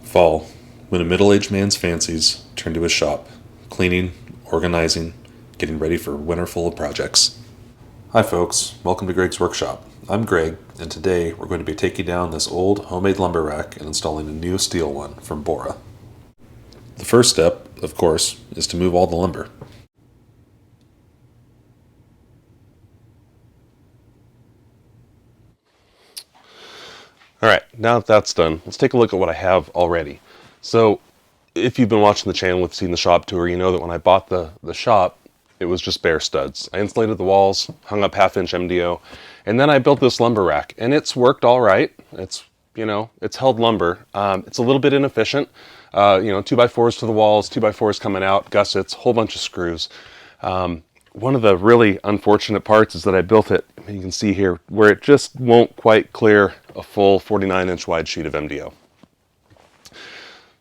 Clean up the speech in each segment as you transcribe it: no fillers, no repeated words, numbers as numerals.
Fall, when a middle-aged man's fancies turn to his shop, cleaning, organizing, getting ready for a winter full of projects. Hi folks, welcome to Greg's Workshop. I'm Greg, and today we're going to be taking down this old homemade lumber rack and installing a new steel one from Bora. The first step, of course, is to move all the lumber. Alright, now that that's done, let's take a look at what I have already. So, if you've been watching the channel and seen the shop tour, you know that when I bought the shop, it was just bare studs. I insulated the walls, hung up 1/2 inch MDO, and then I built this lumber rack. And it's worked alright. It's, it's held lumber. It's a little bit inefficient. 2x4s to the walls, 2x4s coming out, gussets, whole bunch of screws. One of the really unfortunate parts is that I built it, you can see here, where it just won't quite clear a full 49-inch wide sheet of MDO.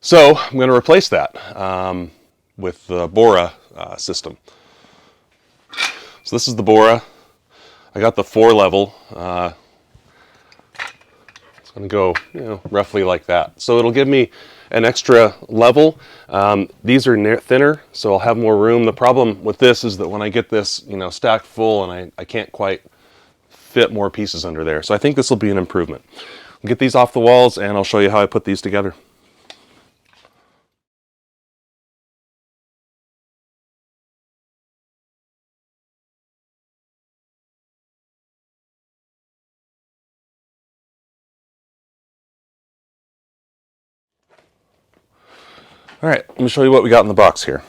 So I'm going to replace that with the Bora system. So this is the Bora. I got the 4-level. It's going to go roughly like that. So it'll give me an extra level. These are thinner, so I'll have more room. The problem with this is that when I get this, stacked full, and I can't quite fit more pieces under there. So I think this will be an improvement. I'll get these off the walls, and I'll show you how I put these together. All right, let me show you what we got in the box here.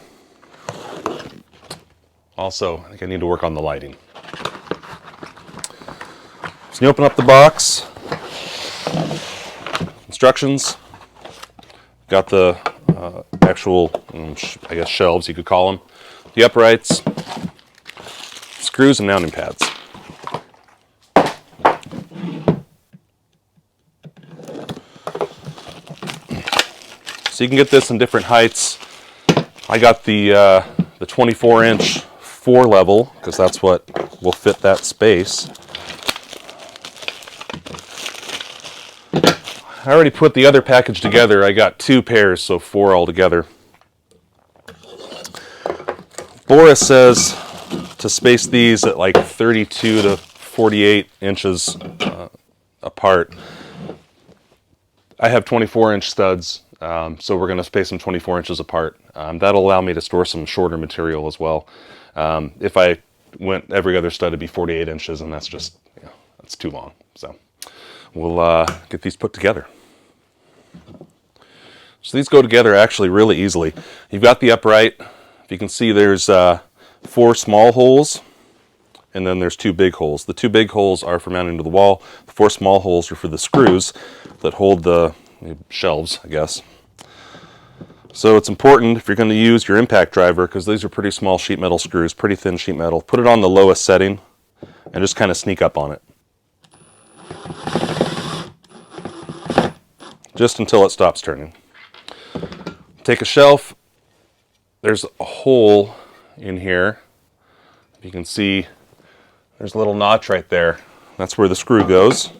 Also, I think I need to work on the lighting. So you open up the box, instructions, got the actual, I guess, shelves, you could call them, the uprights, screws, and mounting pads. So you can get this in different heights. I got the 24-inch 4-level because that's what will fit that space. I already put the other package together. I got 2 pairs, so 4 altogether. Bora says to space these at like 32 to 48 inches apart. I have 24-inch studs. So we're going to space them 24 inches apart. That'll allow me to store some shorter material as well. If I went every other stud, it'd be 48 inches, and that's just, that's too long. So we'll get these put together. So these go together actually really easily. You've got the upright. If you can see, there's 4 small holes, and then there's 2 big holes. The 2 big holes are for mounting to the wall. The 4 small holes are for the screws that hold the shelves, I guess. So it's important if you're going to use your impact driver, because these are pretty small sheet metal screws, pretty thin sheet metal, put it on the lowest setting and just kind of sneak up on it. Just until it stops turning. Take a shelf. There's a hole in here. You can see there's a little notch right there. That's where the screw goes.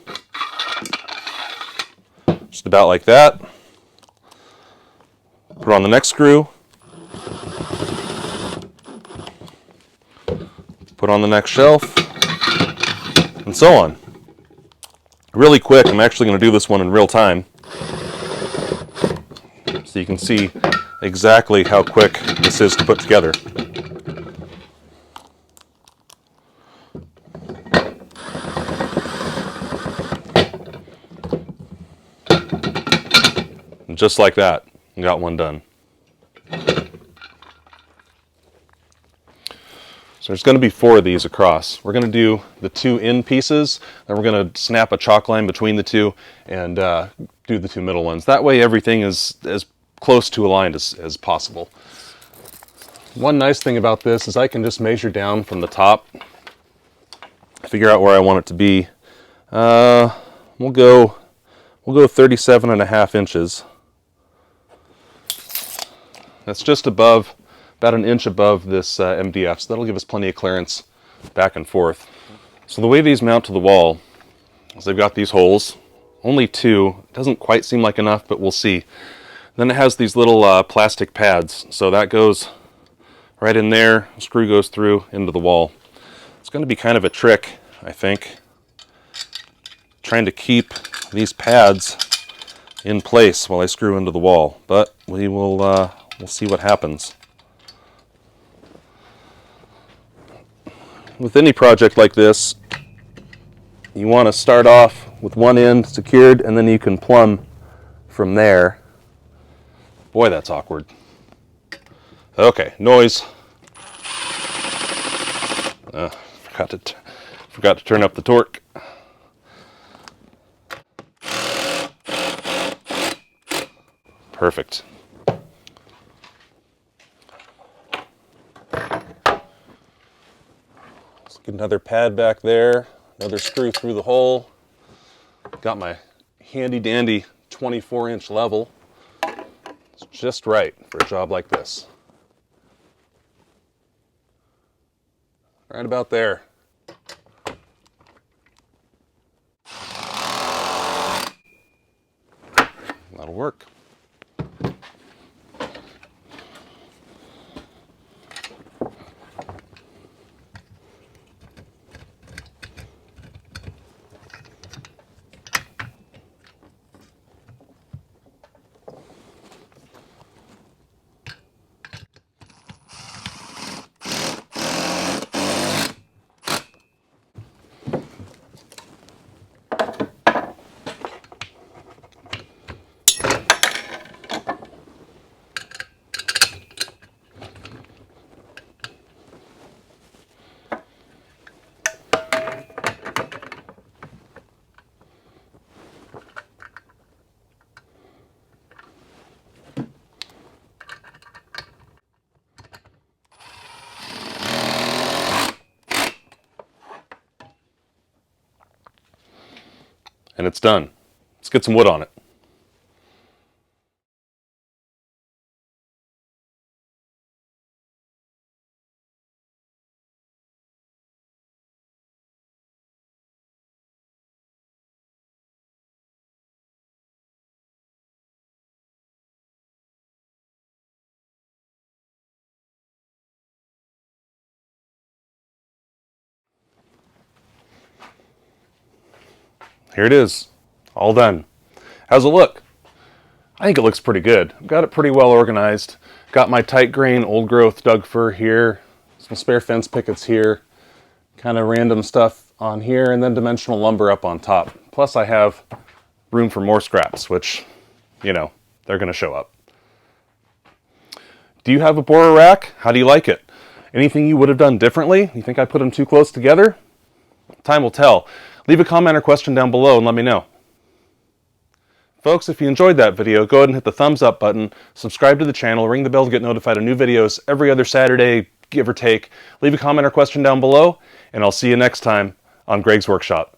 Just about like that. Put on the next screw. Put on the next shelf. And so on. Really quick, I'm actually going to do this one in real time. So you can see exactly how quick this is to put together. Just like that, you got one done. So there's going to be 4 of these across. We're going to do the 2 end pieces, then we're going to snap a chalk line between the 2 and do the 2 middle ones. That way everything is as close to aligned as possible. One nice thing about this is I can just measure down from the top, figure out where I want it to be. We'll go 37.5 inches. That's just above, about an inch above this MDF, so that'll give us plenty of clearance back and forth. So the way these mount to the wall is they've got these holes, only 2. It doesn't quite seem like enough, but we'll see. Then it has these little plastic pads, so that goes right in there. The screw goes through into the wall. It's going to be kind of a trick, I think, trying to keep these pads in place while I screw into the wall, but we'll see what happens. With any project like this, you want to start off with one end secured, and then you can plumb from there. Boy, that's awkward. Okay, noise. Forgot to turn up the torque. Perfect. Let's get another pad back there. Another screw through the hole. Got my handy dandy 24-inch level. It's just right for a job like this. Right about there. That'll work. And it's done. Let's get some wood on it. Here it is, all done. How's it look? I think it looks pretty good. I've got it pretty well organized. Got my tight grain old growth Doug fir here, some spare fence pickets here, kind of random stuff on here, and then dimensional lumber up on top. Plus I have room for more scraps, which, you know, they're gonna show up. Do you have a Bora rack? How do you like it? Anything you would have done differently? You think I put them too close together? Time will tell. Leave a comment or question down below and let me know. Folks, if you enjoyed that video, go ahead and hit the thumbs up button, subscribe to the channel, ring the bell to get notified of new videos every other Saturday, give or take. Leave a comment or question down below, and I'll see you next time on Greg's Workshop.